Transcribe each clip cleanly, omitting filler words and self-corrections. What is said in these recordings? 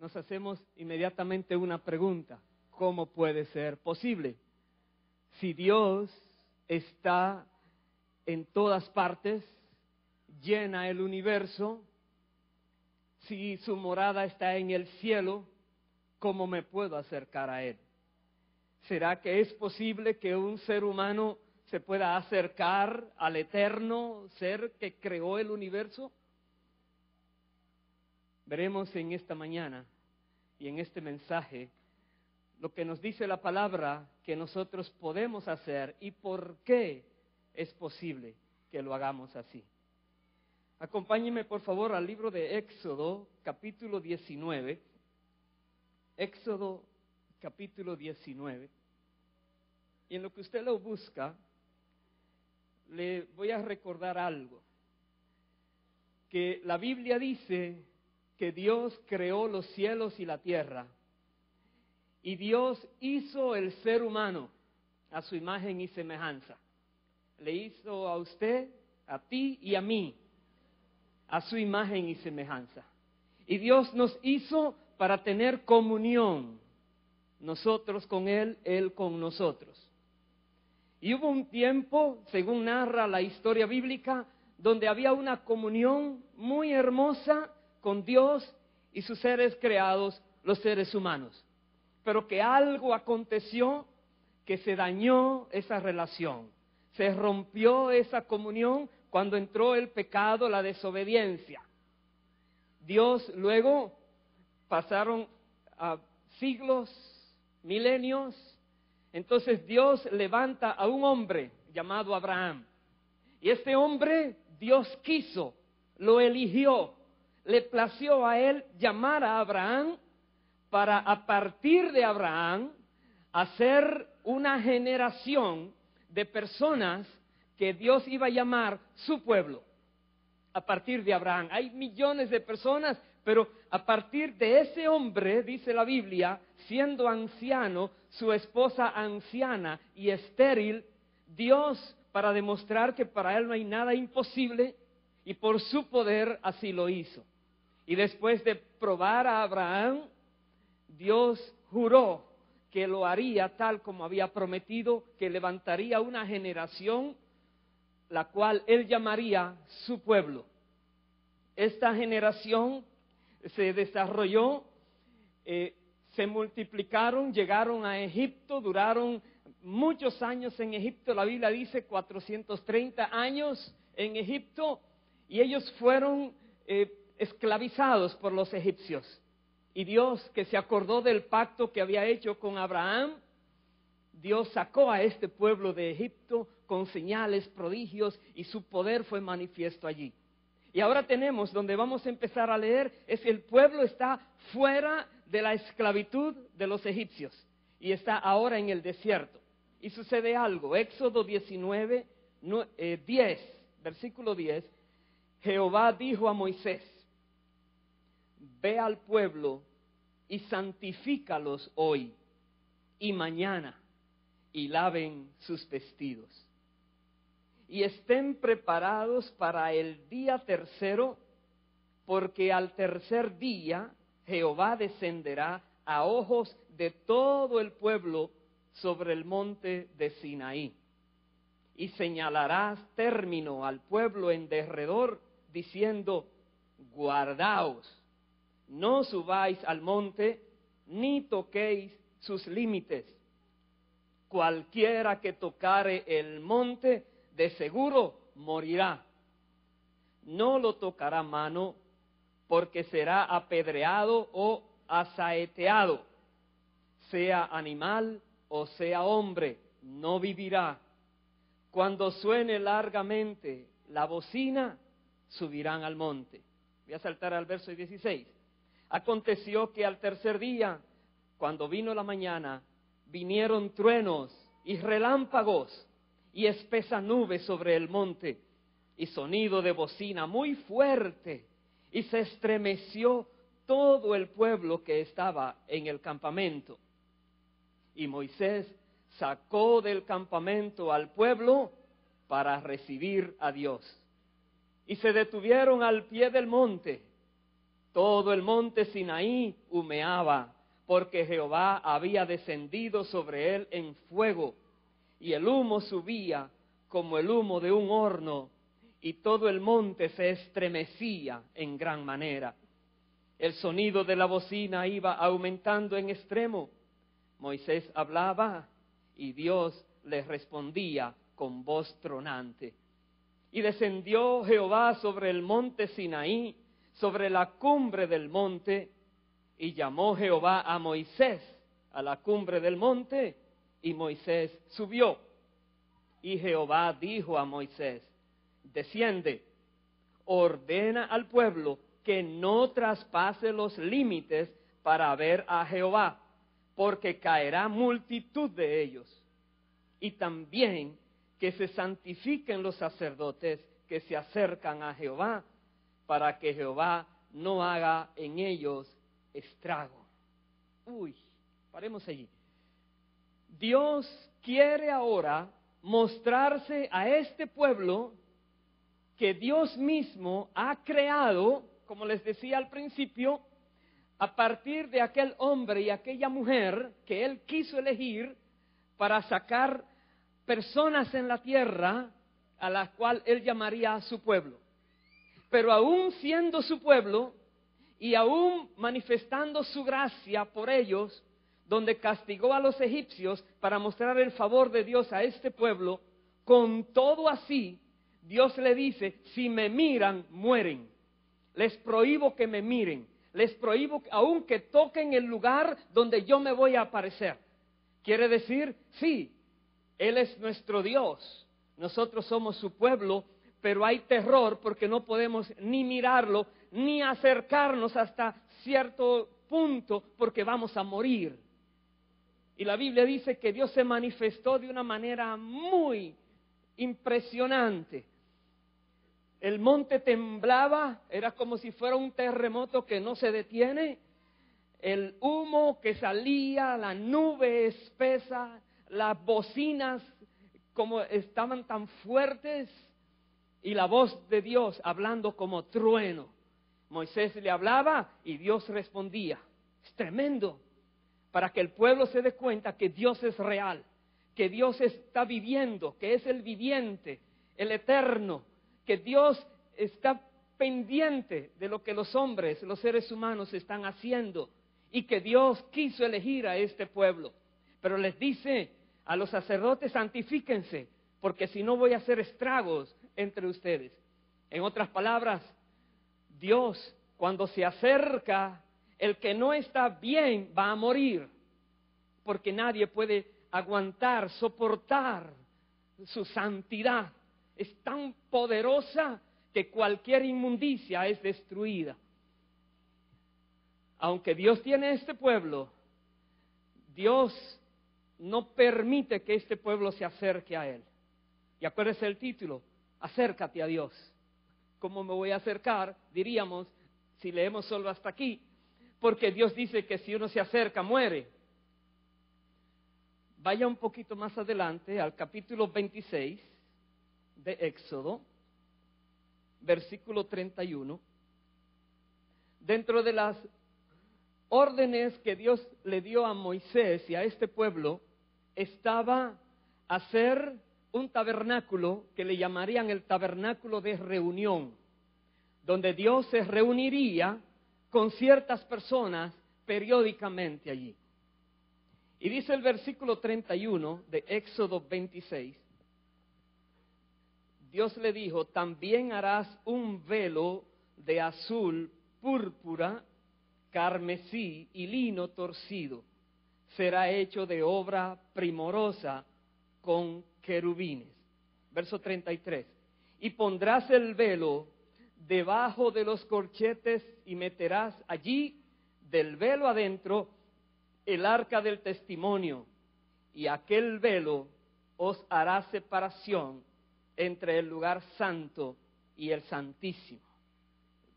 nos hacemos inmediatamente una pregunta: ¿cómo puede ser posible? Si Dios está en todas partes, llena el universo, si su morada está en el cielo, ¿cómo me puedo acercar a Él? ¿Será que es posible que un ser humano se pueda acercar al eterno ser que creó el universo? Veremos en esta mañana y en este mensaje lo que nos dice la palabra que nosotros podemos hacer y por qué es posible que lo hagamos así. Acompáñenme por favor al libro de Éxodo, capítulo 19. Éxodo, capítulo 19. Y en lo que usted lo busca, le voy a recordar algo. Que la Biblia dice que Dios creó los cielos y la tierra. Y Dios hizo el ser humano a su imagen y semejanza. Le hizo a usted, a ti y a mí, a su imagen y semejanza. Y Dios nos hizo para tener comunión, nosotros con Él, Él con nosotros. Y hubo un tiempo, según narra la historia bíblica, donde había una comunión muy hermosa con Dios y sus seres creados, los seres humanos. Pero que algo aconteció que se dañó esa relación. Se rompió esa comunión cuando entró el pecado, la desobediencia. Dios luego pasaron siglos, milenios. Entonces Dios levanta a un hombre llamado Abraham. Y este hombre Dios quiso, lo eligió, le plació a él llamar a Abraham para a partir de Abraham hacer una generación de personas que Dios iba a llamar su pueblo. A partir de Abraham. Hay millones de personas, pero a partir de ese hombre, dice la Biblia, siendo anciano, su esposa anciana y estéril, Dios, para demostrar que para Él no hay nada imposible, y por su poder así lo hizo. Y después de probar a Abraham, Dios juró que lo haría tal como había prometido, que levantaría una generación, la cual Él llamaría su pueblo. Esta generación se desarrolló, se multiplicaron, llegaron a Egipto, duraron muchos años en Egipto. La Biblia dice 430 años en Egipto, y ellos fueron esclavizados por los egipcios. Y Dios, que se acordó del pacto que había hecho con Abraham, Dios sacó a este pueblo de Egipto con señales, prodigios, y su poder fue manifiesto allí. Y ahora tenemos, donde vamos a empezar a leer, es que el pueblo está fuera de la esclavitud de los egipcios y está ahora en el desierto. Y sucede algo. Éxodo 19, 10, versículo 10, Jehová dijo a Moisés: ve al pueblo y santifícalos hoy y mañana, y laven sus vestidos. Y estén preparados para el día tercero, porque al tercer día Jehová descenderá a ojos de todo el pueblo sobre el monte de Sinaí. Y señalarás término al pueblo en derredor, diciendo: guardaos, no subáis al monte, ni toquéis sus límites. Cualquiera que tocare el monte, de seguro morirá. No lo tocará mano, porque será apedreado o asaeteado. Sea animal o sea hombre, no vivirá. Cuando suene largamente la bocina, subirán al monte. Voy a saltar al verso 16. Aconteció que al tercer día, cuando vino la mañana, vinieron truenos y relámpagos y espesa nube sobre el monte, y sonido de bocina muy fuerte, y se estremeció todo el pueblo que estaba en el campamento. Y Moisés sacó del campamento al pueblo para recibir a Dios. Y se detuvieron al pie del monte, Todo el monte Sinaí humeaba, porque Jehová había descendido sobre él en fuego, y el humo subía como el humo de un horno, y todo el monte se estremecía en gran manera. El sonido de la bocina iba aumentando en extremo. Moisés hablaba y Dios le respondía con voz tronante. Y descendió Jehová sobre el monte Sinaí, sobre la cumbre del monte, y llamó Jehová a Moisés a la cumbre del monte, y Moisés subió. Y Jehová dijo a Moisés: desciende, ordena al pueblo que no traspase los límites para ver a Jehová, porque caerá multitud de ellos. Y también que se santifiquen los sacerdotes que se acercan a Jehová, para que Jehová no haga en ellos estrago. Paremos allí. Dios quiere ahora mostrarse a este pueblo que Dios mismo ha creado, como les decía al principio, a partir de aquel hombre y aquella mujer que Él quiso elegir para sacar personas en la tierra a las cuales Él llamaría a su pueblo. Pero aún siendo su pueblo y aún manifestando su gracia por ellos, donde castigó a los egipcios para mostrar el favor de Dios a este pueblo, con todo así, Dios le dice: si me miran, mueren. Les prohíbo que me miren. Les prohíbo aún que toquen el lugar donde yo me voy a aparecer. Quiere decir, sí, Él es nuestro Dios. Nosotros somos su pueblo, pero hay terror porque no podemos ni mirarlo, ni acercarnos hasta cierto punto porque vamos a morir. Y la Biblia dice que Dios se manifestó de una manera muy impresionante. El monte temblaba, era como si fuera un terremoto que no se detiene. El humo que salía, la nube espesa, las bocinas como estaban tan fuertes, y la voz de Dios hablando como trueno. Moisés le hablaba y Dios respondía. Es tremendo, para que el pueblo se dé cuenta que Dios es real, que Dios está viviendo, que es el viviente, el eterno, que Dios está pendiente de lo que los hombres, los seres humanos están haciendo, y que Dios quiso elegir a este pueblo. Pero les dice a los sacerdotes: santifíquense, porque si no voy a hacer estragos entre ustedes. En otras palabras, Dios, cuando se acerca, el que no está bien va a morir, porque nadie puede aguantar, soportar su santidad. Es tan poderosa que cualquier inmundicia es destruida. Aunque Dios tiene este pueblo, Dios no permite que este pueblo se acerque a Él. Y acuérdese el título: acércate a Dios. ¿Cómo me voy a acercar? Diríamos, si leemos solo hasta aquí, porque Dios dice que si uno se acerca, muere. Vaya un poquito más adelante al capítulo 26 de Éxodo, versículo 31. Dentro de las órdenes que Dios le dio a Moisés y a este pueblo, estaba hacer un tabernáculo que le llamarían el tabernáculo de reunión, donde Dios se reuniría con ciertas personas periódicamente allí. Y dice el versículo 31 de Éxodo 26, Dios le dijo: también harás un velo de azul, púrpura, carmesí y lino torcido. Será hecho de obra primorosa con querubines. Verso 33. Y pondrás el velo debajo de los corchetes y meterás allí del velo adentro el arca del testimonio, y aquel velo os hará separación entre el lugar santo y el santísimo.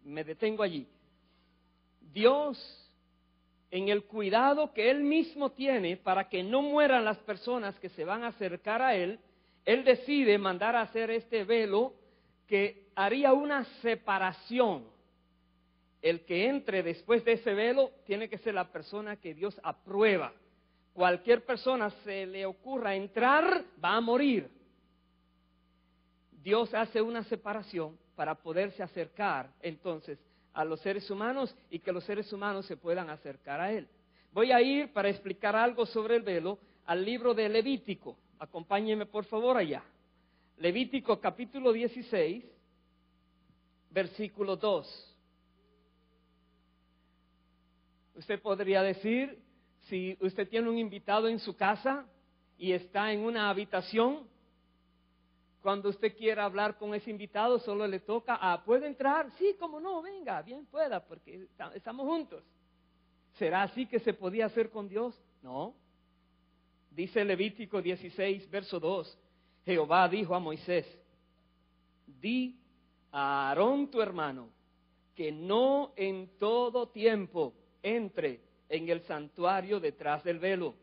Me detengo allí. Dios, en el cuidado que Él mismo tiene para que no mueran las personas que se van a acercar a Él, Él decide mandar a hacer este velo que haría una separación El que entre después de ese velo tiene que ser la persona que Dios aprueba. Cualquier persona se le ocurra entrar, va a morir. Dios hace una separación para poderse acercar entonces a los seres humanos y que los seres humanos se puedan acercar a Él. Voy a ir para explicar algo sobre el velo al libro de Levítico. Acompáñenme por favor allá. Levítico capítulo 16, versículo 2. Usted podría decir, si usted tiene un invitado en su casa y está en una habitación, cuando usted quiera hablar con ese invitado, solo le toca, ¿puede entrar? Sí, cómo no, venga, bien pueda, porque estamos juntos. ¿Será así que se podía hacer con Dios? No. Dice Levítico 16, verso 2, Jehová dijo a Moisés, di a Aarón tu hermano, que no en todo tiempo entre en el santuario detrás del velo,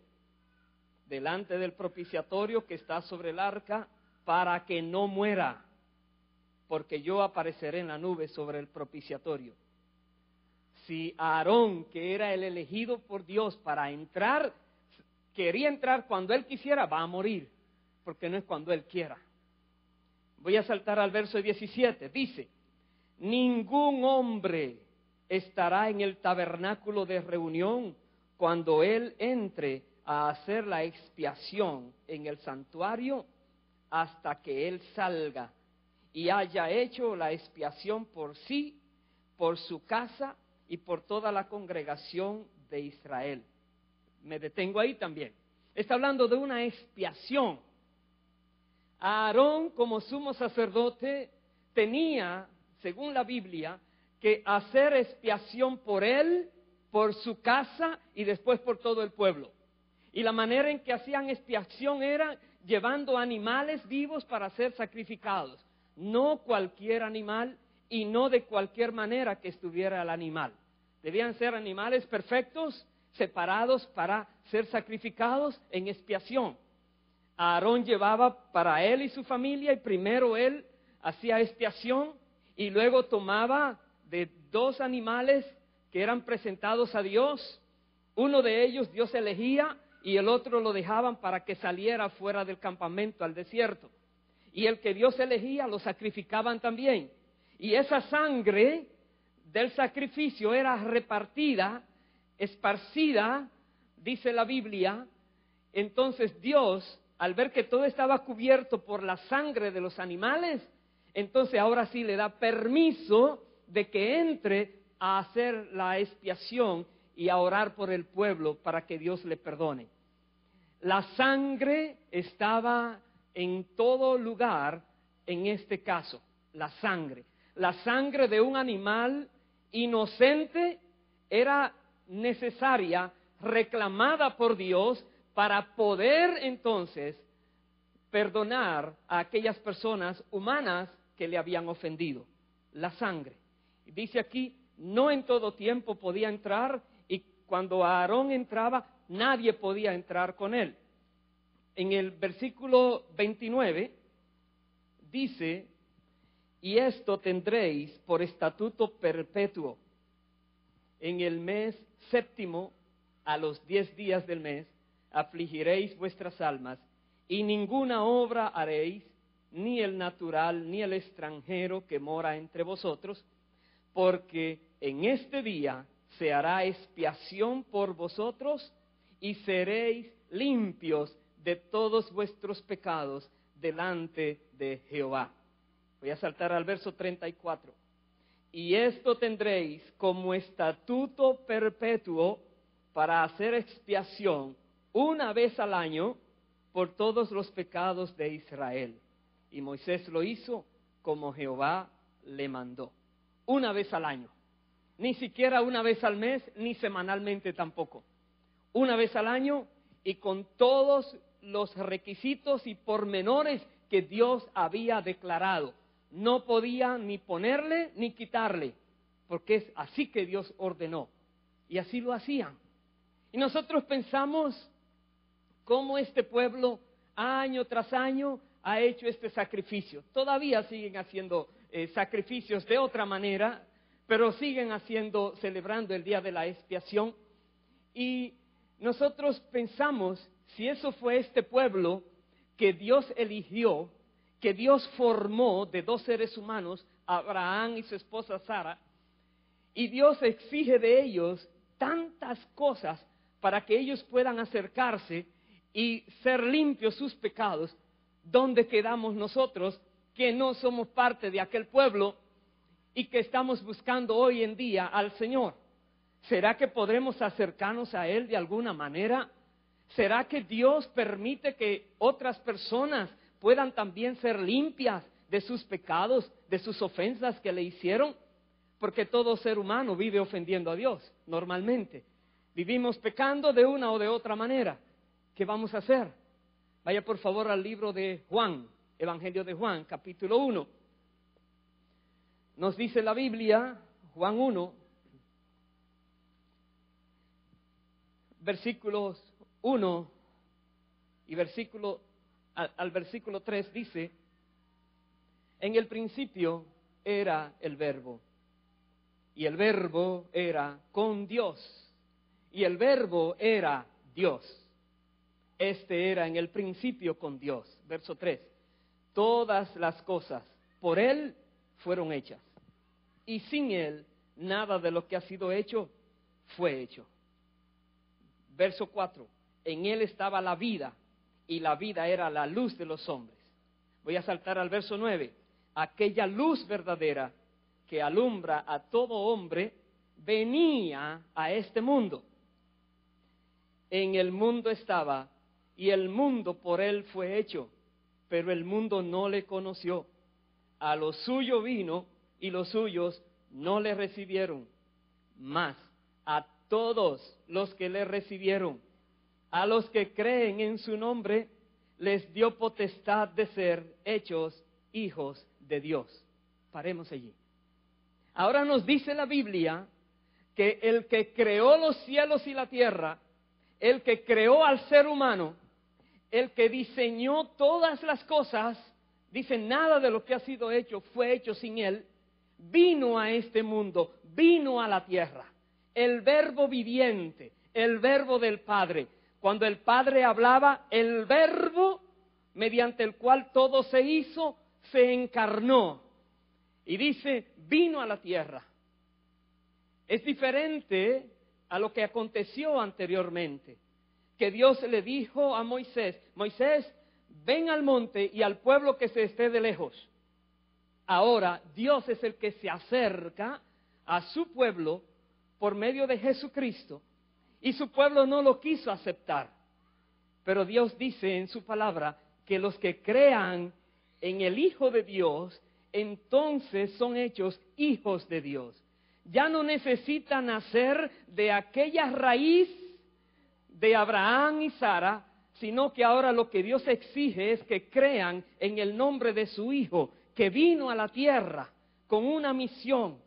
delante del propiciatorio que está sobre el arca, para que no muera, porque yo apareceré en la nube sobre el propiciatorio. Si Aarón, que era el elegido por Dios para entrar, quería entrar cuando él quisiera, va a morir, porque no es cuando él quiera. Voy a saltar al verso 17, dice, ningún hombre estará en el tabernáculo de reunión cuando él entre a hacer la expiación en el santuario, hasta que él salga y haya hecho la expiación por sí, por su casa y por toda la congregación de Israel. Me detengo ahí también. Está hablando de una expiación. Aarón, como sumo sacerdote, tenía, según la Biblia, que hacer expiación por él, por su casa y después por todo el pueblo. Y la manera en que hacían expiación era llevando animales vivos para ser sacrificados. No cualquier animal y no de cualquier manera que estuviera el animal. Debían ser animales perfectos, separados para ser sacrificados en expiación. Aarón llevaba para él y su familia y primero él hacía expiación y luego tomaba de 2 animales que eran presentados a Dios. Uno de ellos Dios elegía y el otro lo dejaban para que saliera fuera del campamento al desierto. Y el que Dios elegía lo sacrificaban también. Y esa sangre del sacrificio era repartida, esparcida, dice la Biblia. Entonces Dios, al ver que todo estaba cubierto por la sangre de los animales, entonces ahora sí le da permiso de que entre a hacer la expiación y a orar por el pueblo para que Dios le perdone. La sangre estaba en todo lugar en este caso, la sangre de un animal inocente era necesaria, reclamada por Dios para poder entonces perdonar a aquellas personas humanas que le habían ofendido. La sangre. Dice aquí, no en todo tiempo podía entrar y cuando Aarón entraba, nadie podía entrar con él. En el versículo 29 dice, y esto tendréis por estatuto perpetuo. En el mes 7, a los 10 días del mes, afligiréis vuestras almas, y ninguna obra haréis, ni el natural, ni el extranjero que mora entre vosotros, porque en este día se hará expiación por vosotros, y seréis limpios de todos vuestros pecados delante de Jehová. Voy a saltar al verso 34. Y esto tendréis como estatuto perpetuo para hacer expiación una vez al año por todos los pecados de Israel. Y Moisés lo hizo como Jehová le mandó. Una vez al año. Ni siquiera una vez al mes, ni semanalmente tampoco. Una vez al año y con todos los requisitos y pormenores que Dios había declarado. No podía ni ponerle ni quitarle, porque es así que Dios ordenó. Y así lo hacían. Y nosotros pensamos cómo este pueblo año tras año ha hecho este sacrificio. Todavía siguen haciendo sacrificios de otra manera, pero siguen celebrando el día de la expiación. Y nosotros pensamos, si eso fue este pueblo que Dios eligió, que Dios formó de dos seres humanos, Abraham y su esposa Sara, y Dios exige de ellos tantas cosas para que ellos puedan acercarse y ser limpios sus pecados, ¿dónde quedamos nosotros que no somos parte de aquel pueblo y que estamos buscando hoy en día al Señor? ¿Será que podremos acercarnos a Él de alguna manera? ¿Será que Dios permite que otras personas puedan también ser limpias de sus pecados, de sus ofensas que le hicieron? Porque todo ser humano vive ofendiendo a Dios, normalmente. Vivimos pecando de una o de otra manera. ¿Qué vamos a hacer? Vaya por favor al libro de Juan, Evangelio de Juan, capítulo 1. Nos dice la Biblia, Juan 1, versículos 1 y al versículo 3 dice: en el principio era el Verbo, y el Verbo era con Dios, y el Verbo era Dios. Este era en el principio con Dios. Verso 3. Todas las cosas por Él fueron hechas, y sin Él nada de lo que ha sido hecho fue hecho. Verso 4. En Él estaba la vida, y la vida era la luz de los hombres. Voy a saltar al verso 9. Aquella luz verdadera que alumbra a todo hombre venía a este mundo. En el mundo estaba, y el mundo por Él fue hecho, pero el mundo no le conoció. A lo suyo vino, y los suyos no le recibieron. Mas a todos los que le recibieron, a los que creen en su nombre, les dio potestad de ser hechos hijos de Dios. Paremos allí. Ahora nos dice la Biblia que el que creó los cielos y la tierra, el que creó al ser humano, el que diseñó todas las cosas, dice, nada de lo que ha sido hecho fue hecho sin Él, vino a este mundo, vino a la tierra. El Verbo viviente, el Verbo del Padre. Cuando el Padre hablaba, el Verbo mediante el cual todo se hizo, se encarnó. Y dice, vino a la tierra. Es diferente a lo que aconteció anteriormente, que Dios le dijo a Moisés, Moisés, ven al monte y al pueblo que se esté de lejos. Ahora Dios es el que se acerca a su pueblo por medio de Jesucristo, y su pueblo no lo quiso aceptar. Pero Dios dice en su palabra que los que crean en el Hijo de Dios, entonces son hechos hijos de Dios. Ya no necesitan nacer de aquella raíz de Abraham y Sara, sino que ahora lo que Dios exige es que crean en el nombre de su Hijo, que vino a la tierra con una misión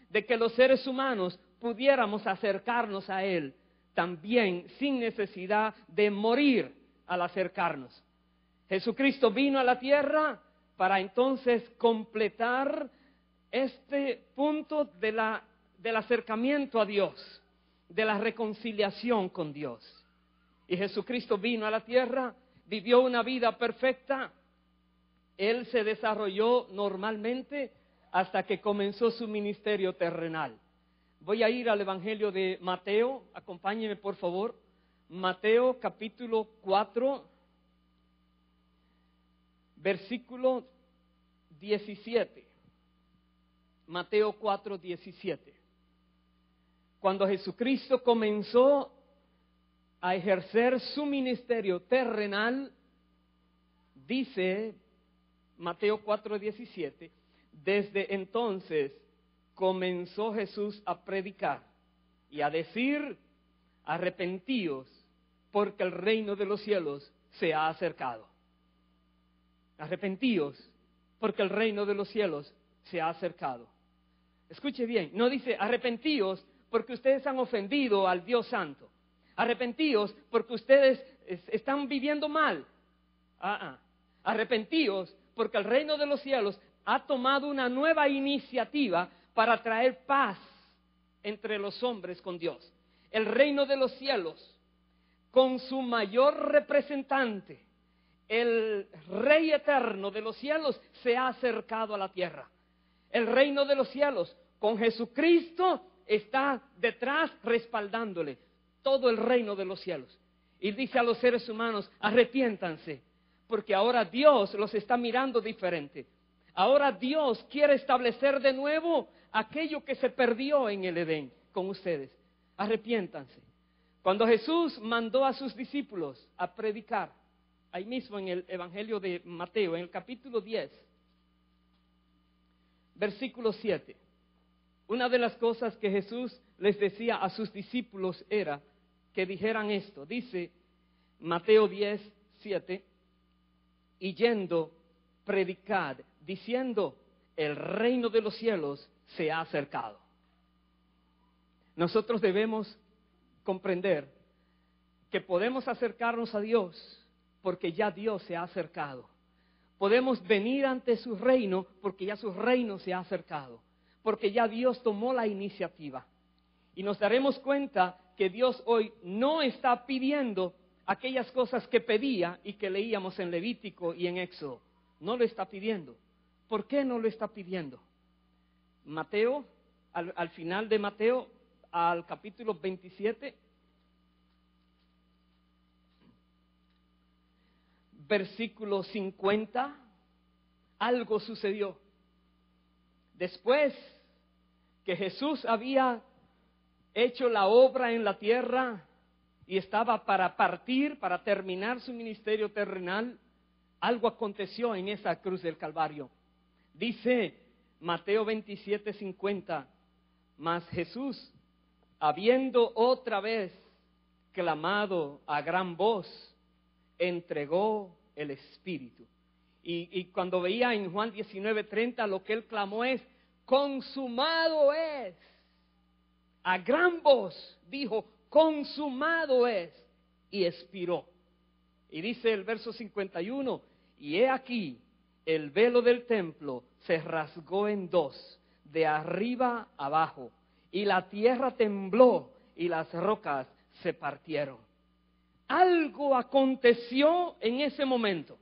de que los seres humanos pudiéramos acercarnos a Él, también sin necesidad de morir al acercarnos. Jesucristo vino a la tierra para entonces completar este punto del acercamiento a Dios, de la reconciliación con Dios. Y Jesucristo vino a la tierra, vivió una vida perfecta. Él se desarrolló normalmente hasta que comenzó su ministerio terrenal. Voy a ir al Evangelio de Mateo, acompáñenme por favor. Mateo capítulo 4, versículo 17. Mateo 4, 17. Cuando Jesucristo comenzó a ejercer su ministerio terrenal, dice Mateo 4, 17, desde entonces comenzó Jesús a predicar y a decir, arrepentíos, porque el reino de los cielos se ha acercado. Arrepentíos, porque el reino de los cielos se ha acercado. Escuche bien, no dice arrepentíos porque ustedes han ofendido al Dios Santo. Arrepentíos porque ustedes están viviendo mal. Arrepentíos porque el reino de los cielos ha tomado una nueva iniciativa para traer paz entre los hombres con Dios. El reino de los cielos, con su mayor representante, el Rey eterno de los cielos, se ha acercado a la tierra. El reino de los cielos, con Jesucristo, está detrás respaldándole todo el reino de los cielos. Y dice a los seres humanos, arrepiéntanse, porque ahora Dios los está mirando diferente. Ahora Dios quiere establecer de nuevo aquello que se perdió en el Edén con ustedes. Arrepiéntanse. Cuando Jesús mandó a sus discípulos a predicar, ahí mismo en el Evangelio de Mateo, en el capítulo 10, versículo 7, una de las cosas que Jesús les decía a sus discípulos era que dijeran esto. Dice Mateo 10, 7, y yendo, predicad, diciendo, el reino de los cielos se ha acercado. Nosotros debemos comprender que podemos acercarnos a Dios porque ya Dios se ha acercado. Podemos venir ante su reino porque ya su reino se ha acercado, porque ya Dios tomó la iniciativa. Y nos daremos cuenta que Dios hoy no está pidiendo aquellas cosas que pedía y que leíamos en Levítico y en Éxodo. No lo está pidiendo. ¿Por qué no lo está pidiendo? Mateo, al final de Mateo, al capítulo 27, versículo 50, algo sucedió. Después que Jesús había hecho la obra en la tierra y estaba para partir, para terminar su ministerio terrenal, algo aconteció en esa cruz del Calvario. Dice Mateo 27, 50, mas Jesús, habiendo otra vez clamado a gran voz, entregó el Espíritu. Y cuando veía en Juan 19:30, lo que él clamó es, consumado es. A gran voz dijo, consumado es, y expiró. Y dice el verso 51, y he aquí, el velo del templo se rasgó en dos, de arriba abajo, y la tierra tembló, y las rocas se partieron. Algo aconteció en ese momento.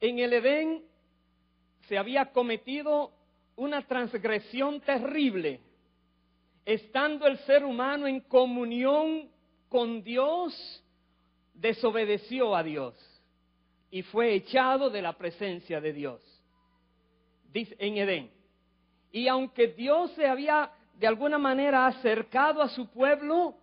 En el Edén se había cometido una transgresión terrible. Estando el ser humano en comunión con Dios, desobedeció a Dios y fue echado de la presencia de Dios. Dice en Edén. Y aunque Dios se había de alguna manera acercado a su pueblo,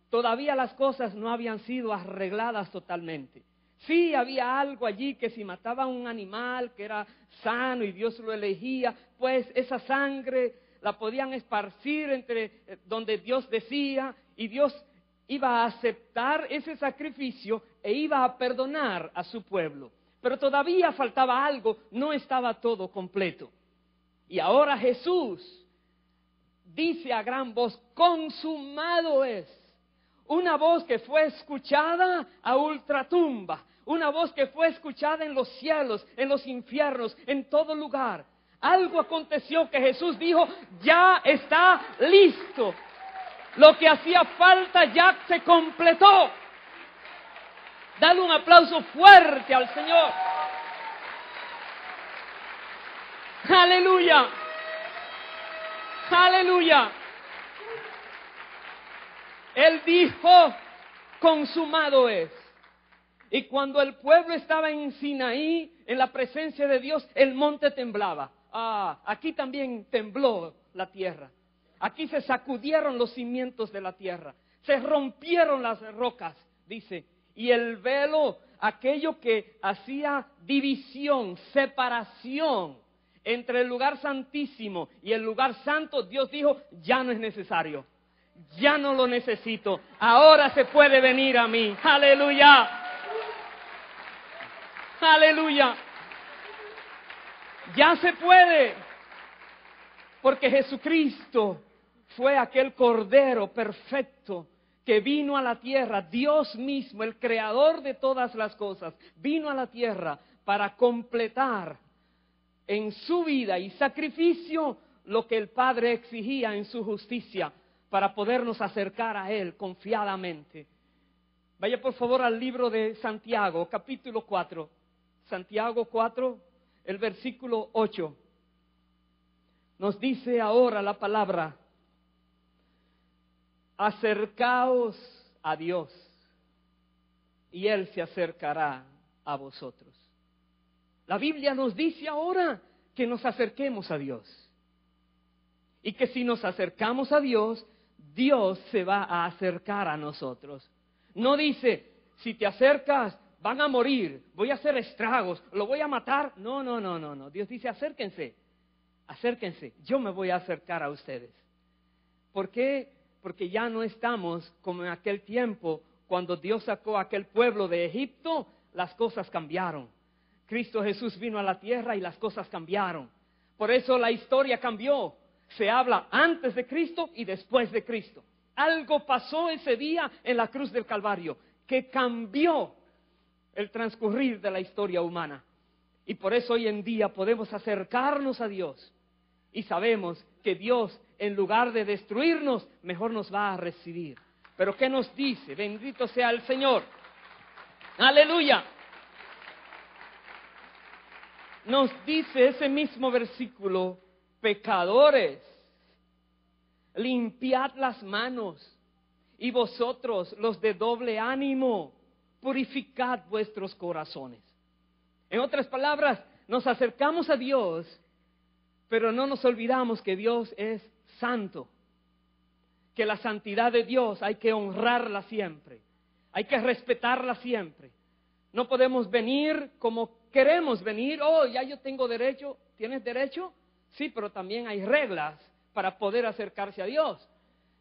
todavía las cosas no habían sido arregladas totalmente. Sí, había algo allí que si mataba a un animal que era sano y Dios lo elegía, pues esa sangre la podían esparcir entre donde Dios decía, y Dios iba a aceptar ese sacrificio e iba a perdonar a su pueblo. Pero todavía faltaba algo, no estaba todo completo. Y ahora Jesús dice a gran voz, consumado es. Una voz que fue escuchada a ultratumba, una voz que fue escuchada en los cielos, en los infiernos, en todo lugar. Algo aconteció que Jesús dijo, ya está listo. Lo que hacía falta ya se completó. Dale un aplauso fuerte al Señor. Aleluya. Aleluya. Él dijo, consumado es. Y cuando el pueblo estaba en Sinaí, en la presencia de Dios, el monte temblaba. Aquí también tembló la tierra. Aquí se sacudieron los cimientos de la tierra. Se rompieron las rocas, dice. Y el velo, aquello que hacía división, separación entre el lugar santísimo y el lugar santo, Dios dijo, ya no es necesario. Ya no lo necesito. Ahora se puede venir a mí. Aleluya. Aleluya. Ya se puede. Porque Jesucristo fue aquel Cordero perfecto que vino a la tierra. Dios mismo, el creador de todas las cosas, vino a la tierra para completar en su vida y sacrificio lo que el Padre exigía en su justicia para podernos acercar a Él confiadamente. Vaya por favor al libro de Santiago, capítulo 4. Santiago 4, el versículo 8. Nos dice ahora la palabra: acercaos a Dios y Él se acercará a vosotros. La Biblia nos dice ahora que nos acerquemos a Dios. Y que si nos acercamos a Dios, Dios se va a acercar a nosotros. No dice, si te acercas, van a morir, voy a hacer estragos, lo voy a matar. No. Dios dice, acérquense, yo me voy a acercar a ustedes. ¿Por qué? Porque ya no estamos como en aquel tiempo, cuando Dios sacó a aquel pueblo de Egipto, las cosas cambiaron. Cristo Jesús vino a la tierra y las cosas cambiaron. Por eso la historia cambió. Se habla antes de Cristo y después de Cristo. Algo pasó ese día en la cruz del Calvario que cambió el transcurrir de la historia humana. Y por eso hoy en día podemos acercarnos a Dios y sabemos que Dios, en lugar de destruirnos, mejor nos va a recibir. Pero ¿qué nos dice? Bendito sea el Señor. ¡Aleluya! Nos dice ese mismo versículo: pecadores, limpiad las manos, y vosotros, los de doble ánimo, purificad vuestros corazones. En otras palabras, nos acercamos a Dios, pero no nos olvidamos que Dios es santo, que la santidad de Dios hay que honrarla siempre, hay que respetarla siempre. No podemos venir como queremos venir. Oh, ya yo tengo derecho. ¿Tienes derecho? Sí, pero también hay reglas para poder acercarse a Dios.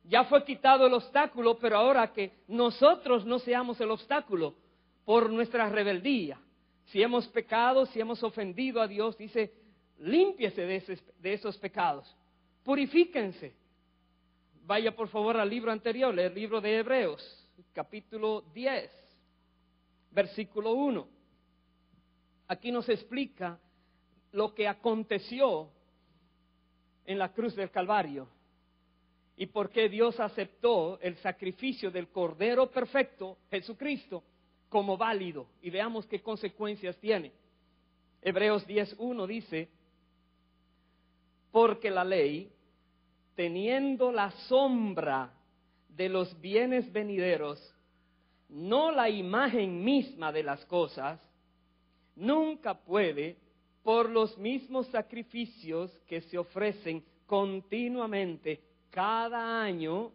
Ya fue quitado el obstáculo, pero ahora que nosotros no seamos el obstáculo por nuestra rebeldía. Si hemos pecado, si hemos ofendido a Dios, dice, límpiese de esos pecados. Purifíquense. Vaya por favor al libro anterior, el libro de Hebreos, capítulo 10, versículo 1. Aquí nos explica lo que aconteció en la cruz del Calvario y por qué Dios aceptó el sacrificio del Cordero perfecto, Jesucristo, como válido. Y veamos qué consecuencias tiene. Hebreos 10:1 dice: porque la ley, teniendo la sombra de los bienes venideros, no la imagen misma de las cosas, nunca puede, por los mismos sacrificios que se ofrecen continuamente cada año,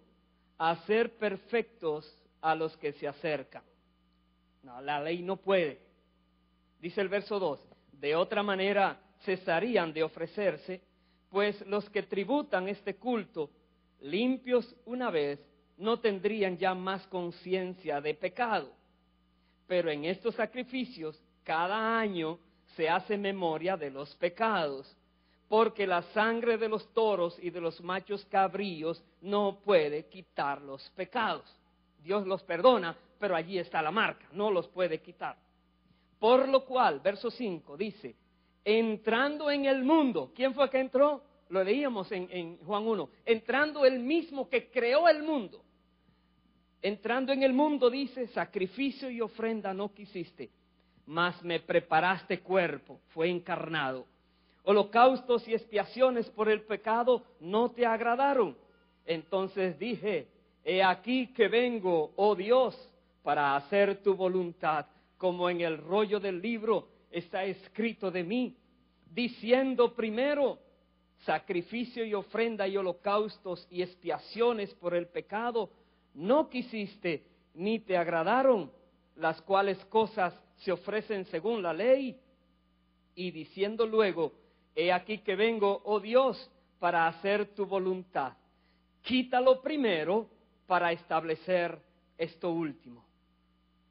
hacer perfectos a los que se acercan. No, la ley no puede. Dice el verso 2, de otra manera cesarían de ofrecerse, pues los que tributan este culto, limpios una vez, no tendrían ya más conciencia de pecado. Pero en estos sacrificios, cada año se hace memoria de los pecados, porque la sangre de los toros y de los machos cabríos no puede quitar los pecados. Dios los perdona, pero allí está la marca, no los puede quitar. Por lo cual, verso 5 dice, entrando en el mundo, ¿quién fue que entró? Lo leíamos en Juan 1, entrando el mismo que creó el mundo. Entrando en el mundo, dice, sacrificio y ofrenda no quisiste, mas me preparaste cuerpo, fue encarnado. Holocaustos y expiaciones por el pecado no te agradaron. Entonces dije, he aquí que vengo, oh Dios, para hacer tu voluntad, como en el rollo del libro está escrito de mí, diciendo primero, sacrificio y ofrenda y holocaustos y expiaciones por el pecado no quisiste ni te agradaron, las cuales cosas se ofrecen según la ley, y diciendo luego, he aquí que vengo, oh Dios, para hacer tu voluntad. Quítalo primero para establecer esto último.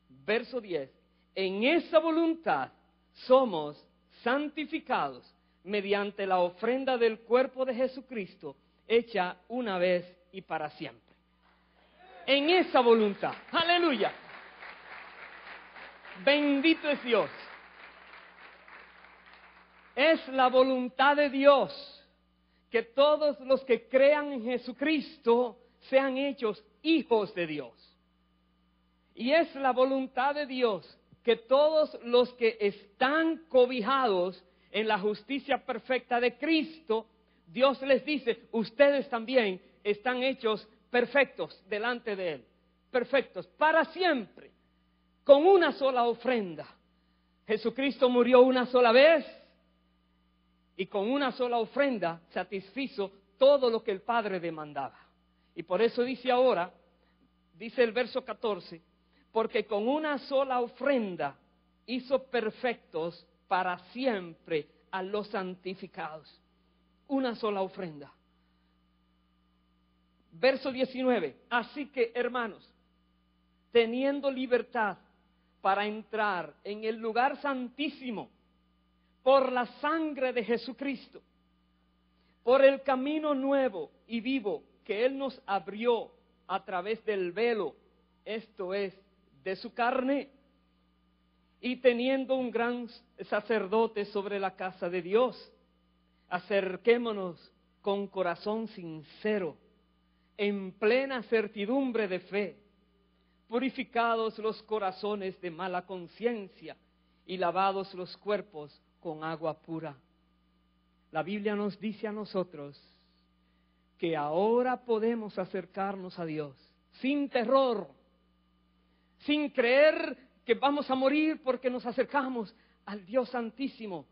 Verso 10, en esa voluntad somos santificados mediante la ofrenda del cuerpo de Jesucristo, hecha una vez y para siempre. En esa voluntad, aleluya. Bendito es Dios. Es la voluntad de Dios que todos los que crean en Jesucristo sean hechos hijos de Dios. Y es la voluntad de Dios que todos los que están cobijados en la justicia perfecta de Cristo, Dios les dice, ustedes también están hechos perfectos delante de Él. Perfectos para siempre, con una sola ofrenda. Jesucristo murió una sola vez y con una sola ofrenda satisfizo todo lo que el Padre demandaba. Y por eso dice ahora, dice el verso 14, porque con una sola ofrenda hizo perfectos para siempre a los santificados. Una sola ofrenda. Verso 19, así que hermanos, teniendo libertad para entrar en el lugar santísimo por la sangre de Jesucristo, por el camino nuevo y vivo que Él nos abrió a través del velo, esto es, de su carne, y teniendo un gran sacerdote sobre la casa de Dios, acerquémonos con corazón sincero, en plena certidumbre de fe, purificados los corazones de mala conciencia y lavados los cuerpos con agua pura. La Biblia nos dice a nosotros que ahora podemos acercarnos a Dios sin terror, sin creer que vamos a morir porque nos acercamos al Dios Santísimo.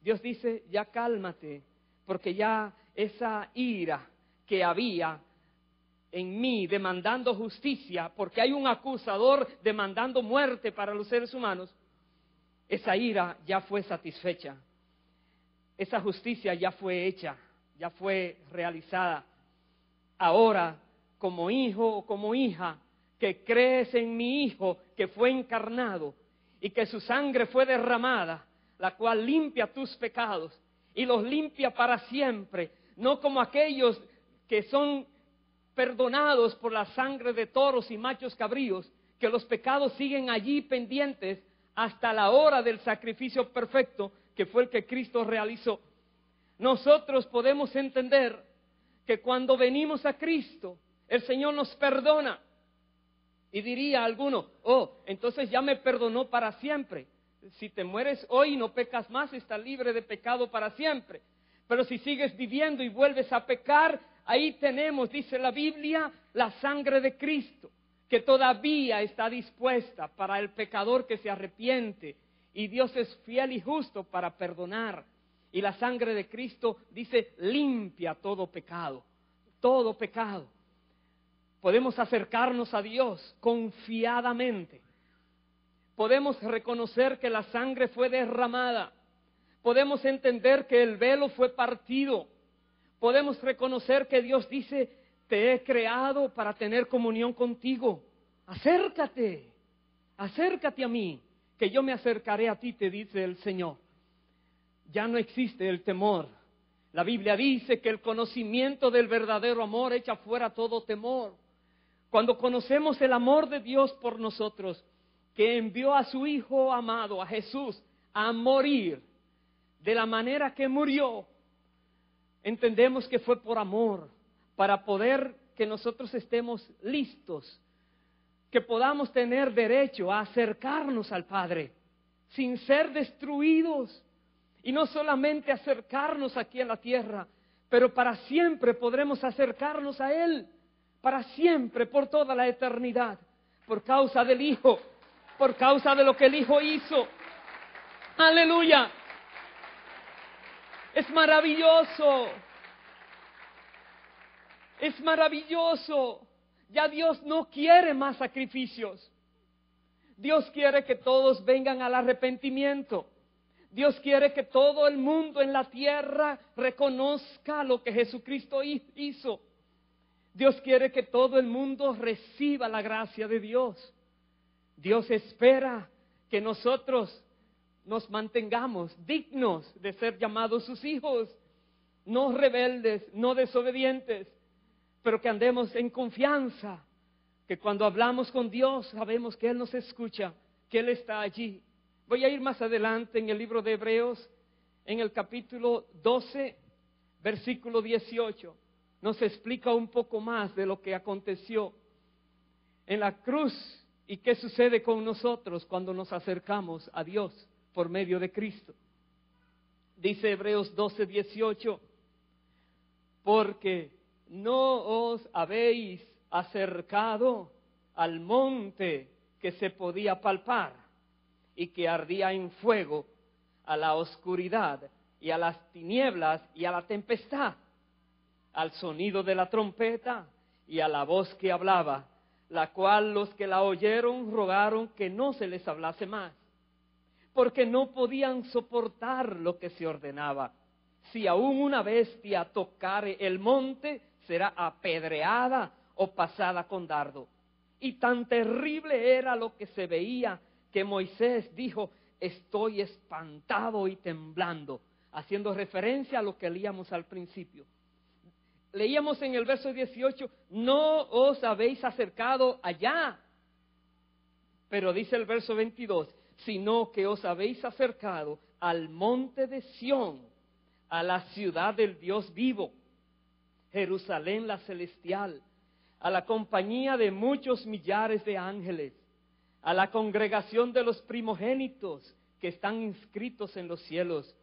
Dios dice, ya cálmate, porque ya esa ira que había en mí demandando justicia, porque hay un acusador demandando muerte para los seres humanos, esa ira ya fue satisfecha. Esa justicia ya fue hecha, ya fue realizada. Ahora, como hijo o como hija, que crees en mi Hijo que fue encarnado y que su sangre fue derramada, la cual limpia tus pecados y los limpia para siempre, no como aquellos que son perdonados por la sangre de toros y machos cabríos, que los pecados siguen allí pendientes hasta la hora del sacrificio perfecto que fue el que Cristo realizó. Nosotros podemos entender que cuando venimos a Cristo, el Señor nos perdona. Y diría alguno, entonces ya me perdonó para siempre. Si te mueres hoy y no pecas más, estás libre de pecado para siempre. Pero si sigues viviendo y vuelves a pecar, ahí tenemos, dice la Biblia, la sangre de Cristo, que todavía está dispuesta para el pecador que se arrepiente. Y Dios es fiel y justo para perdonar. Y la sangre de Cristo, dice, limpia todo pecado, todo pecado. Podemos acercarnos a Dios confiadamente. Podemos reconocer que la sangre fue derramada. Podemos entender que el velo fue partido. Podemos reconocer que Dios dice, te he creado para tener comunión contigo. Acércate, acércate a mí, que yo me acercaré a ti, te dice el Señor. Ya no existe el temor. La Biblia dice que el conocimiento del verdadero amor echa fuera todo temor. Cuando conocemos el amor de Dios por nosotros, que envió a su Hijo amado, a Jesús, a morir de la manera que murió, entendemos que fue por amor, para poder que nosotros estemos listos, que podamos tener derecho a acercarnos al Padre, sin ser destruidos, y no solamente acercarnos aquí en la tierra, pero para siempre podremos acercarnos a Él, para siempre, por toda la eternidad, por causa del Hijo, por causa de lo que el Hijo hizo. ¡Aleluya! Es maravilloso. Es maravilloso. Ya Dios no quiere más sacrificios. Dios quiere que todos vengan al arrepentimiento. Dios quiere que todo el mundo en la tierra reconozca lo que Jesucristo hizo. Dios quiere que todo el mundo reciba la gracia de Dios. Dios espera que nosotros nos mantengamos dignos de ser llamados sus hijos, no rebeldes, no desobedientes, pero que andemos en confianza, que cuando hablamos con Dios sabemos que Él nos escucha, que Él está allí. Voy a ir más adelante en el libro de Hebreos, en el capítulo 12, versículo 18, nos explica un poco más de lo que aconteció en la cruz y qué sucede con nosotros cuando nos acercamos a Dios por medio de Cristo. Dice Hebreos 12, 18, porque no os habéis acercado al monte que se podía palpar y que ardía en fuego, a la oscuridad y a las tinieblas y a la tempestad, al sonido de la trompeta y a la voz que hablaba, la cual los que la oyeron rogaron que no se les hablase más, porque no podían soportar lo que se ordenaba. Si aún una bestia tocare el monte, será apedreada o pasada con dardo. Y tan terrible era lo que se veía, que Moisés dijo: estoy espantado y temblando, haciendo referencia a lo que leíamos al principio. Leíamos en el verso 18, no os habéis acercado allá. Pero dice el verso 22, sino que os habéis acercado al monte de Sión, a la ciudad del Dios vivo, Jerusalén la celestial, a la compañía de muchos millares de ángeles, a la congregación de los primogénitos que están inscritos en los cielos,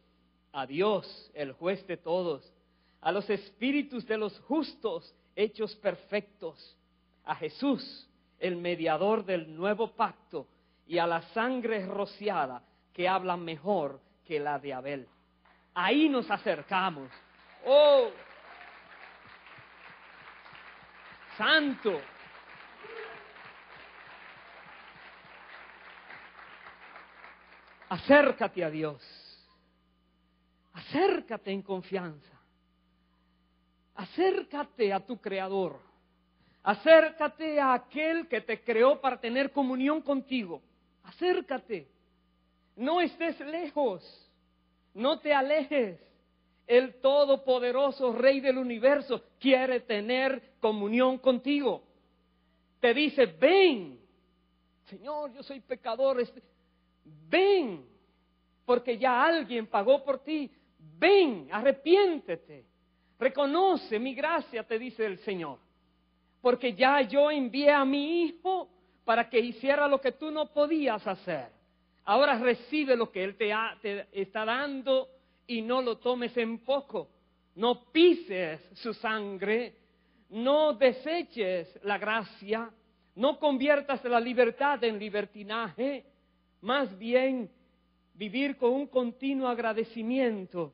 a Dios, el juez de todos, a los espíritus de los justos hechos perfectos, a Jesús, el mediador del nuevo pacto, y a la sangre rociada que habla mejor que la de Abel. Ahí nos acercamos. ¡Oh! ¡Santo! Acércate a Dios. Acércate en confianza. Acércate a tu Creador. Acércate a aquel que te creó para tener comunión contigo. Acércate. No estés lejos. No te alejes. El todopoderoso Rey del universo quiere tener comunión contigo. Te dice: ven. Señor, yo soy pecador. Ven, porque ya alguien pagó por ti. Ven, arrepiéntete. Reconoce mi gracia, te dice el Señor. Porque ya yo envié a mi Hijo para que hiciera lo que tú no podías hacer. Ahora recibe lo que Él te está dando y no lo tomes en poco. No pises su sangre, no deseches la gracia, no conviertas la libertad en libertinaje. Más bien, vivir con un continuo agradecimiento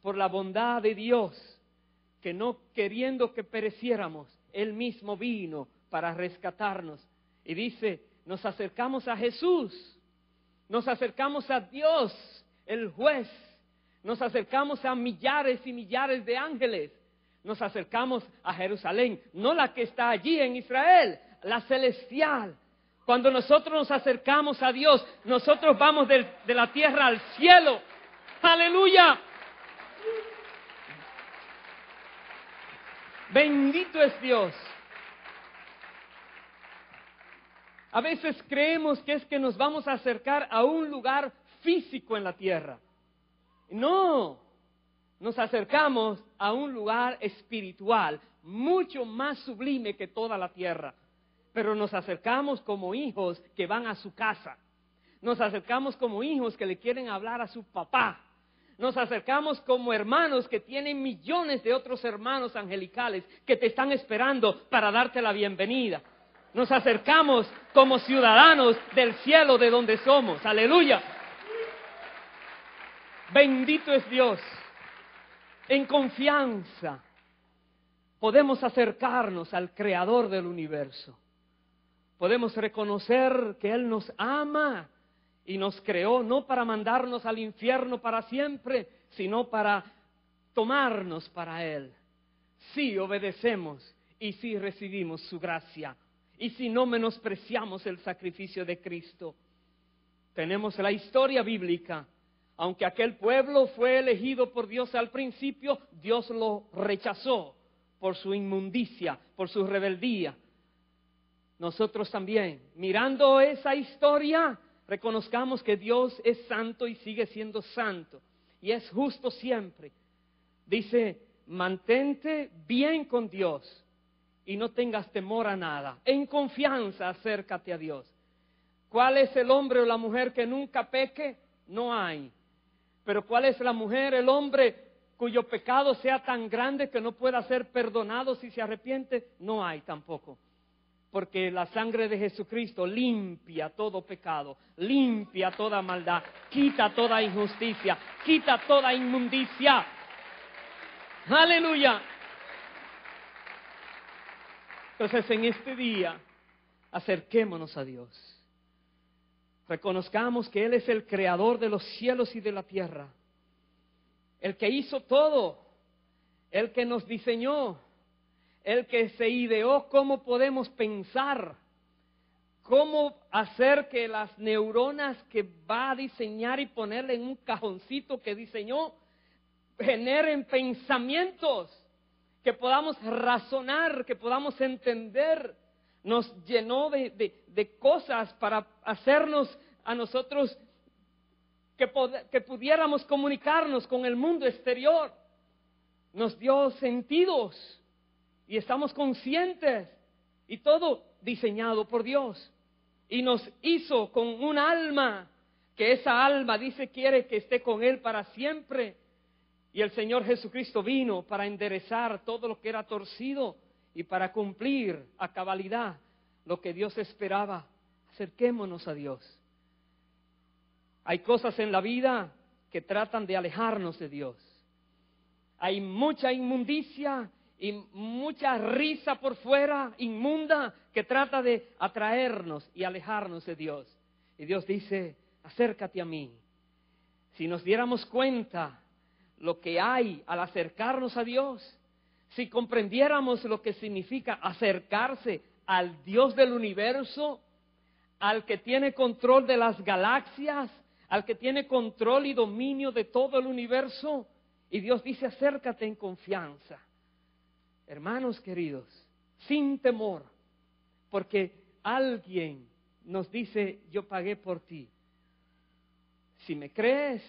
por la bondad de Dios, que no queriendo que pereciéramos, Él mismo vino para rescatarnos. Y dice, nos acercamos a Jesús, nos acercamos a Dios, el juez, nos acercamos a millares y millares de ángeles, nos acercamos a Jerusalén, no la que está allí en Israel, la celestial. Cuando nosotros nos acercamos a Dios, nosotros vamos de la tierra al cielo. ¡Aleluya! Bendito es Dios. A veces creemos que es que nos vamos a acercar a un lugar físico en la tierra. No, nos acercamos a un lugar espiritual, mucho más sublime que toda la tierra. Pero nos acercamos como hijos que van a su casa. Nos acercamos como hijos que le quieren hablar a su papá. Nos acercamos como hermanos que tienen millones de otros hermanos angelicales que te están esperando para darte la bienvenida. Nos acercamos como ciudadanos del cielo de donde somos. ¡Aleluya! Bendito es Dios. En confianza podemos acercarnos al Creador del universo. Podemos reconocer que Él nos ama y nos creó no para mandarnos al infierno para siempre, sino para tomarnos para Él. Si obedecemos y si recibimos su gracia y si no menospreciamos el sacrificio de Cristo. Tenemos la historia bíblica. Aunque aquel pueblo fue elegido por Dios al principio, Dios lo rechazó por su inmundicia, por su rebeldía. Nosotros también, mirando esa historia, reconozcamos que Dios es santo y sigue siendo santo. y es justo siempre. Dice, mantente bien con Dios y no tengas temor a nada. En confianza acércate a Dios. ¿Cuál es el hombre o la mujer que nunca peque? No hay. Pero ¿cuál es la mujer, el hombre cuyo pecado sea tan grande que no pueda ser perdonado si se arrepiente? No hay tampoco. Porque la sangre de Jesucristo limpia todo pecado, limpia toda maldad, quita toda injusticia, quita toda inmundicia. ¡Aleluya! Entonces en este día, acerquémonos a Dios. Reconozcamos que Él es el creador de los cielos y de la tierra. El que hizo todo, el que nos diseñó, el que se ideó cómo podemos pensar, cómo hacer que las neuronas que va a diseñar y ponerle en un cajoncito que diseñó, generen pensamientos, que podamos razonar, que podamos entender. Nos llenó de cosas para hacernos a nosotros que pudiéramos comunicarnos con el mundo exterior. Nos dio sentidos y estamos conscientes, y todo diseñado por Dios. Y nos hizo con un alma, que esa alma dice quiere que esté con Él para siempre. Y el Señor Jesucristo vino para enderezar todo lo que era torcido y para cumplir a cabalidad lo que Dios esperaba. Acerquémonos a Dios. Hay cosas en la vida que tratan de alejarnos de Dios. Hay mucha inmundicia y mucha risa por fuera, inmunda, que trata de atraernos y alejarnos de Dios. Y Dios dice, acércate a mí. Si nos diéramos cuenta lo que hay al acercarnos a Dios, si comprendiéramos lo que significa acercarse al Dios del universo, al que tiene control de las galaxias, al que tiene control y dominio de todo el universo, y Dios dice, acércate en confianza. Hermanos queridos, sin temor, porque alguien nos dice, yo pagué por ti. Si me crees,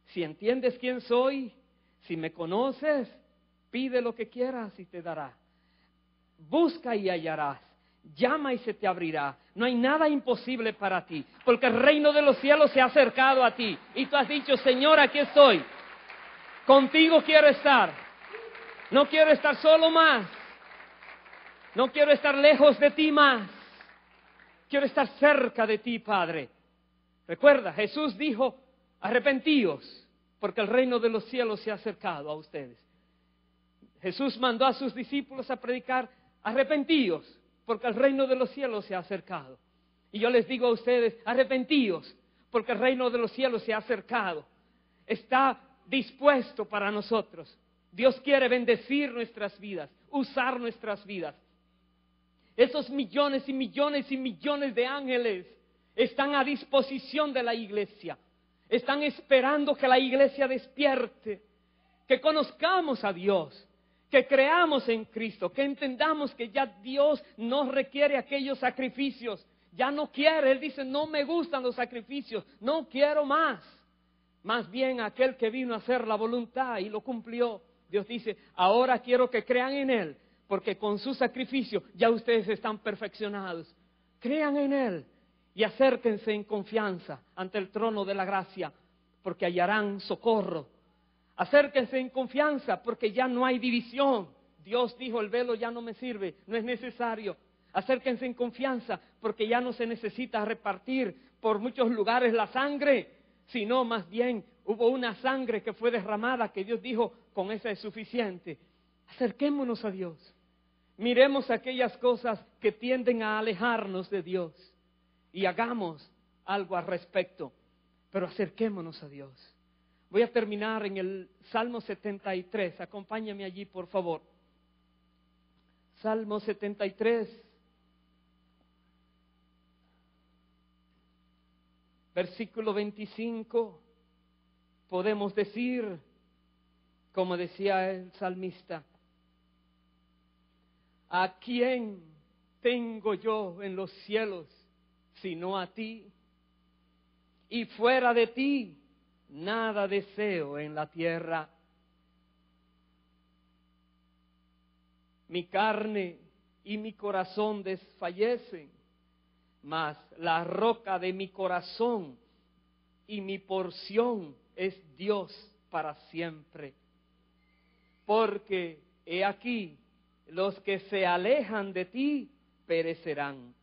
si entiendes quién soy, si me conoces, pide lo que quieras y te dará. Busca y hallarás. Llama y se te abrirá. No hay nada imposible para ti, porque el reino de los cielos se ha acercado a ti. Y tú has dicho, Señor, aquí estoy. Contigo quiero estar. No quiero estar solo más. No quiero estar lejos de ti más. Quiero estar cerca de ti, Padre. Recuerda, Jesús dijo, arrepentíos, porque el reino de los cielos se ha acercado a ustedes. Jesús mandó a sus discípulos a predicar, arrepentíos, porque el reino de los cielos se ha acercado. Y yo les digo a ustedes, arrepentíos, porque el reino de los cielos se ha acercado. Está dispuesto para nosotros. Dios quiere bendecir nuestras vidas, usar nuestras vidas. Esos millones y millones y millones de ángeles están a disposición de la iglesia. Están esperando que la iglesia despierte, que conozcamos a Dios, que creamos en Cristo, que entendamos que ya Dios no requiere aquellos sacrificios. Ya no quiere, Él dice, no me gustan los sacrificios, no quiero más. Más bien aquel que vino a hacer la voluntad y lo cumplió. Dios dice, ahora quiero que crean en Él, porque con su sacrificio ya ustedes están perfeccionados. Crean en Él y acérquense en confianza ante el trono de la gracia, porque hallarán socorro. Acérquense en confianza, porque ya no hay división. Dios dijo, el velo ya no me sirve, no es necesario. Acérquense en confianza, porque ya no se necesita repartir por muchos lugares la sangre, sino más bien hubo una sangre que fue derramada, que Dios dijo, con esa es suficiente. Acerquémonos a Dios. Miremos aquellas cosas que tienden a alejarnos de Dios y hagamos algo al respecto, pero acerquémonos a Dios. Voy a terminar en el Salmo 73, acompáñame allí por favor. Salmo 73, versículo 25, podemos decir, como decía el salmista, ¿a quién tengo yo en los cielos sino a ti? Y fuera de ti nada deseo en la tierra. Mi carne y mi corazón desfallecen, mas la roca de mi corazón y mi porción es Dios para siempre. Porque he aquí, los que se alejan de ti perecerán.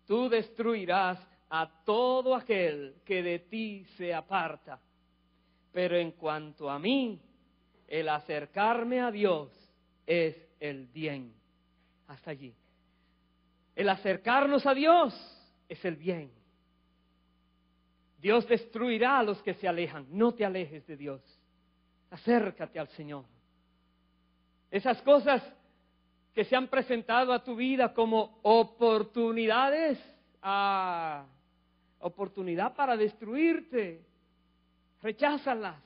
Tú destruirás a todo aquel que de ti se aparta. Pero en cuanto a mí, el acercarme a Dios es el bien. Hasta allí. El acercarnos a Dios es el bien. Dios destruirá a los que se alejan. No te alejes de Dios. Acércate al Señor. Esas cosas que se han presentado a tu vida como oportunidades, oportunidad para destruirte, recházalas.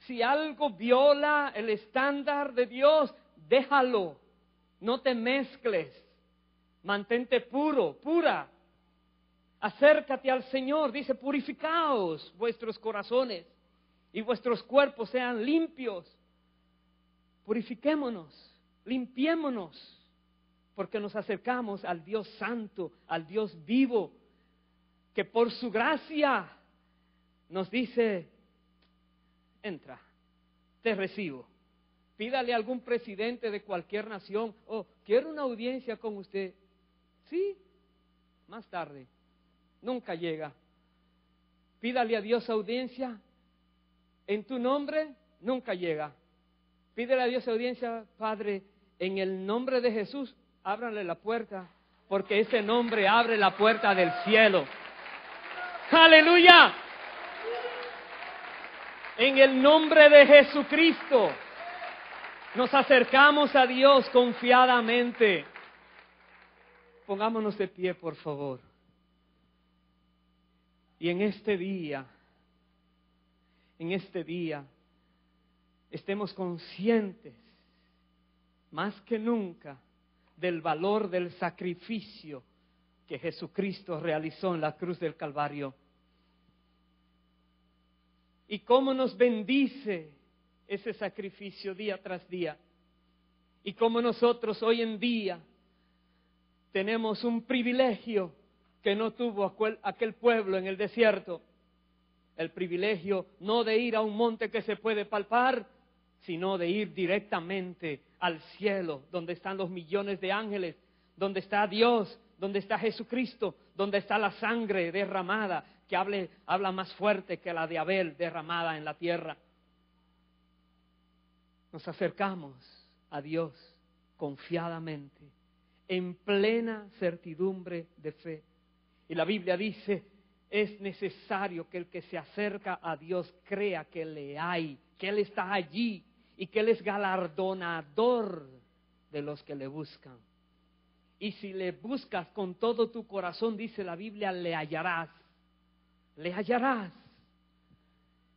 Si algo viola el estándar de Dios, déjalo. No te mezcles. Mantente puro, pura. Acércate al Señor. Dice, purificaos vuestros corazones y vuestros cuerpos sean limpios. Purifiquémonos, limpiémonos, porque nos acercamos al Dios santo, al Dios vivo, que por su gracia nos dice, entra, te recibo. Pídale a algún presidente de cualquier nación, quiero una audiencia con usted. Sí, más tarde, nunca llega. Pídale a Dios audiencia en tu nombre, nunca llega. Pídele a Dios audiencia, Padre, en el nombre de Jesús, ábranle la puerta, porque ese nombre abre la puerta del cielo. ¡Aleluya! En el nombre de Jesucristo, nos acercamos a Dios confiadamente. Pongámonos de pie, por favor. Y en este día, estemos conscientes, más que nunca, del valor del sacrificio que Jesucristo realizó en la cruz del Calvario. Y cómo nos bendice ese sacrificio día tras día. Y cómo nosotros hoy en día tenemos un privilegio que no tuvo aquel pueblo en el desierto. El privilegio no de ir a un monte que se puede palpar, sino de ir directamente al cielo, donde están los millones de ángeles, donde está Dios, donde está Jesucristo, donde está la sangre derramada, que habla más fuerte que la de Abel derramada en la tierra. Nos acercamos a Dios confiadamente, en plena certidumbre de fe. Y la Biblia dice, es necesario que el que se acerca a Dios crea que le hay, que Él está allí y que Él es galardonador de los que le buscan. Y si le buscas con todo tu corazón, dice la Biblia, le hallarás. Le hallarás.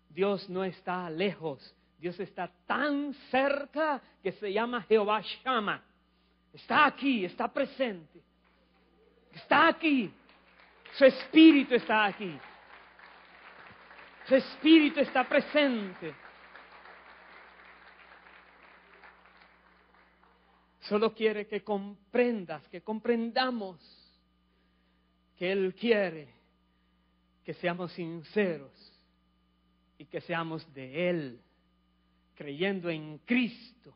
Dios no está lejos. Dios está tan cerca que se llama Jehová Shammah. Está aquí, está presente. Está aquí. Su Espíritu está aquí. Su Espíritu está presente. Solo quiere que comprendas, que comprendamos que Él quiere que seamos sinceros y que seamos de Él, creyendo en Cristo,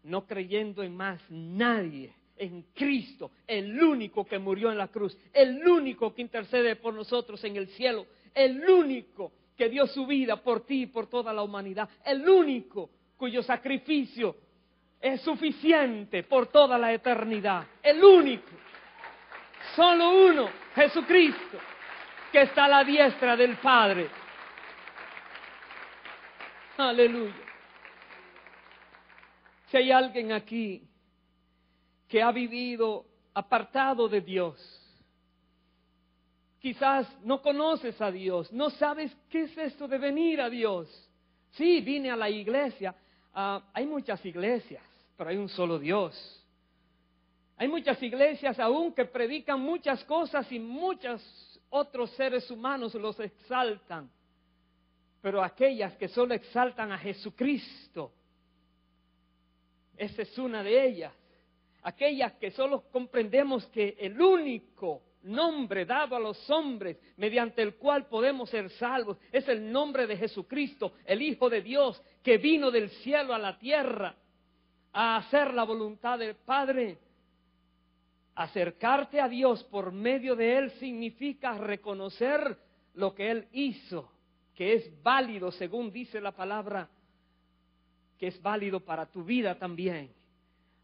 no creyendo en más nadie, en Cristo, el único que murió en la cruz, el único que intercede por nosotros en el cielo, el único que dio su vida por ti y por toda la humanidad, el único cuyo sacrificio es suficiente por toda la eternidad, el único, solo uno, Jesucristo, que está a la diestra del Padre. Aleluya. Si hay alguien aquí que ha vivido apartado de Dios, quizás no conoces a Dios, no sabes qué es esto de venir a Dios. Sí, vine a la iglesia. Hay muchas iglesias, pero hay un solo Dios. Hay muchas iglesias aún que predican muchas cosas y muchos otros seres humanos los exaltan. Pero aquellas que solo exaltan a Jesucristo, esa es una de ellas. Aquellas que solo comprendemos que el único nombre dado a los hombres mediante el cual podemos ser salvos es el nombre de Jesucristo, el Hijo de Dios, que vino del cielo a la tierra a hacer la voluntad del Padre. Acercarte a Dios por medio de Él significa reconocer lo que Él hizo, que es válido según dice la palabra, que es válido para tu vida también,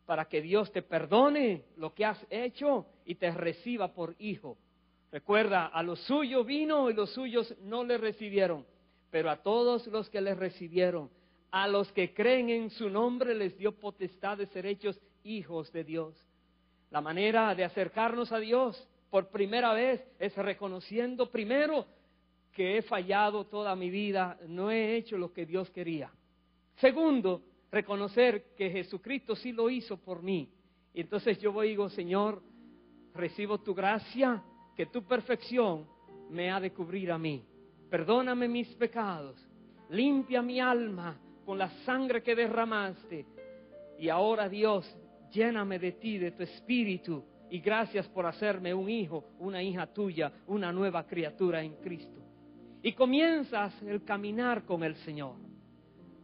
para que Dios te perdone lo que has hecho y te reciba por hijo. Recuerda, a los suyos vino y los suyos no le recibieron, pero a todos los que le recibieron, a los que creen en su nombre, les dio potestad de ser hechos hijos de Dios. La manera de acercarnos a Dios por primera vez es reconociendo primero que he fallado toda mi vida, no he hecho lo que Dios quería. Segundo, reconocer que Jesucristo sí lo hizo por mí. Y entonces yo voy y digo, Señor, recibo tu gracia, que tu perfección me ha de cubrir a mí. Perdóname mis pecados, limpia mi alma con la sangre que derramaste. Y ahora, Dios, lléname de ti, de tu espíritu. Y gracias por hacerme un hijo, una hija tuya, una nueva criatura en Cristo. Y comienzas el caminar con el Señor,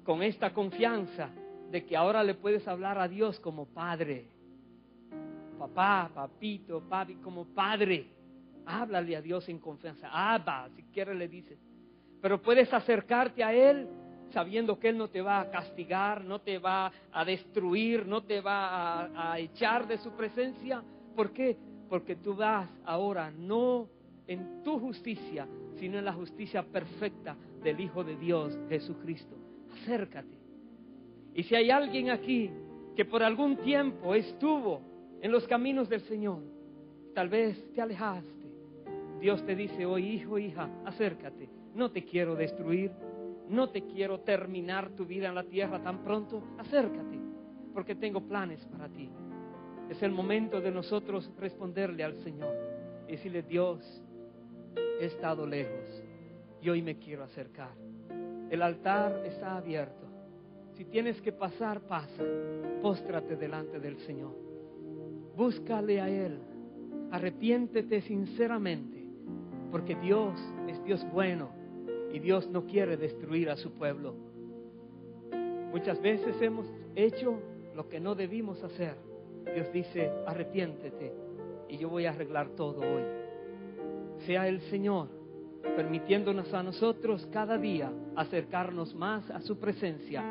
con esta confianza de que ahora le puedes hablar a Dios como Padre. Papá, papito, papi, como Padre. Háblale a Dios en confianza. Abba, si quieres le dices. Pero puedes acercarte a Él sabiendo que Él no te va a castigar, no te va a destruir, no te va a echar de su presencia. ¿Por qué? Porque tú vas ahora no en tu justicia, sino en la justicia perfecta del Hijo de Dios, Jesucristo. Acércate. Y si hay alguien aquí que por algún tiempo estuvo en los caminos del Señor, tal vez te alejaste, Dios te dice hoy, hijo, hija, acércate. No te quiero destruir, no te quiero terminar tu vida en la tierra tan pronto. Acércate, porque tengo planes para ti. Es el momento de nosotros responderle al Señor y decirle, Dios, he estado lejos y hoy me quiero acercar. El altar está abierto. Si tienes que pasar, pasa. Póstrate delante del Señor. Búscale a Él. Arrepiéntete sinceramente, porque Dios es Dios bueno y Dios no quiere destruir a su pueblo. Muchas veces hemos hecho lo que no debimos hacer. Dios dice, arrepiéntete y yo voy a arreglar todo hoy. Sea el Señor permitiéndonos a nosotros cada día acercarnos más a su presencia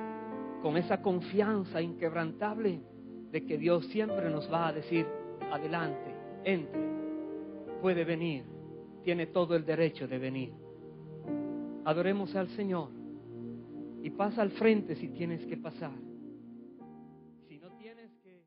con esa confianza inquebrantable de que Dios siempre nos va a decir, adelante, entre, puede venir, tiene todo el derecho de venir. Adoremos al Señor y pasa al frente si tienes que pasar. Si no tienes que...